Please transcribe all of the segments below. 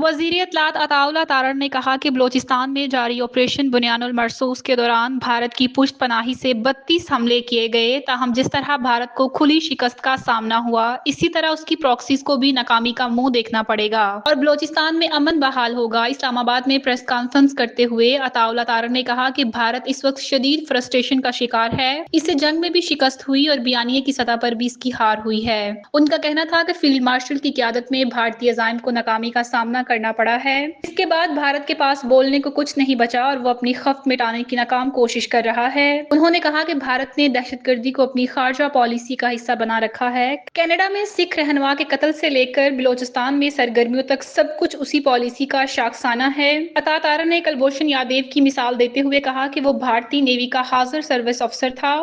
वजीर इत्तलात अताउल्लाह तारड़ ने कहा कि बलोचिस्तान में जारी ऑपरेशन बुनियानुल मरसूस के दौरान भारत की पुष्ट पनाही से 32 हमले किए गए। ताहम जिस तरह भारत को खुली शिकस्त का सामना हुआ, इसी तरह उसकी प्रॉक्सीज को भी नाकामी का मुंह देखना पड़ेगा और बलोचिस्तान में अमन बहाल होगा। इस्लामाबाद में प्रेस कॉन्फ्रेंस करते हुए अताउल्लाह तारड़ ने कहा कि भारत इस वक्त शदीद फ्रस्ट्रेशन का शिकार है। इससे जंग में भी शिकस्त हुई और बयानिए की सतह पर भी इसकी हार हुई है। उनका कहना था कि फील्ड मार्शल की क़यादत में भारतीय अज़ाइम को नाकामी का सामना करना पड़ा है। इसके बाद भारत के पास बोलने को कुछ नहीं बचा और वो अपनी खफ्त मिटाने की नाकाम कोशिश कर रहा है। उन्होंने कहा कि भारत ने दहशतगर्दी को अपनी खारजा पॉलिसी का हिस्सा बना रखा है। कनाडा में सिख रहनुमा के कत्ल से लेकर बलोचिस्तान में सरगर्मियों तक सब कुछ उसी पॉलिसी का शाखसाना है। अता तारड़ ने कुलभूषण यादव की मिसाल देते हुए कहा कि वो भारतीय नेवी का हाजिर सर्विस अफसर था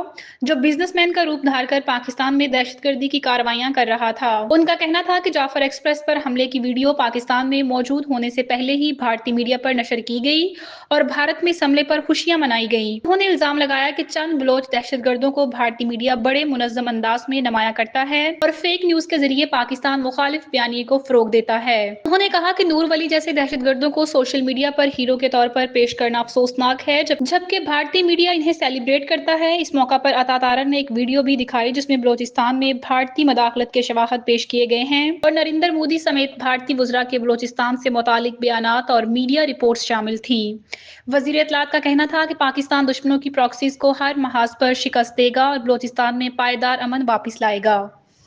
जो बिजनेसमैन का रूप धारकर पाकिस्तान में दहशतगर्दी की कार्रवाइयां कर रहा था। उनका कहना था कि जाफर एक्सप्रेस पर हमले की वीडियो पाकिस्तान में मौजूद होने से पहले ही भारतीय मीडिया पर नशर की गई और भारत में इस हमले पर खुशियां मनाई गई। उन्होंने इल्जाम लगाया कि चंद बलोच दहशतगर्दों को भारतीय मीडिया बड़े मुनज़्ज़म अंदाज में नुमाया करता है और फेक न्यूज के जरिए पाकिस्तान मुखालिफ बयानिए को फरोग देता है। उन्होंने कहा कि नूर वली जैसे दहशतगर्दों को सोशल मीडिया पर हीरो के तौर पर पेश करना अफसोसनाक है, जबकि भारतीय मीडिया इन्हें सेलिब्रेट करता है। इस मौका पर अता तारड़ ने एक वीडियो भी दिखाई जिसमें बलोचिस्तान में भारतीय मदाखलत के शवाहद पेश किए गए हैं और नरेंद्र मोदी समेत भारतीय वज़रा के बलोचिस्तान से मुतालिक बयानात और मीडिया रिपोर्ट्स शामिल थी। वज़ीर इत्तलात का कहना था कि पाकिस्तान दुश्मनों की प्रॉक्सीज को हर महाज पर शिकस्त देगा और बलोचिस्तान में पायदार अमन वापिस लाएगा।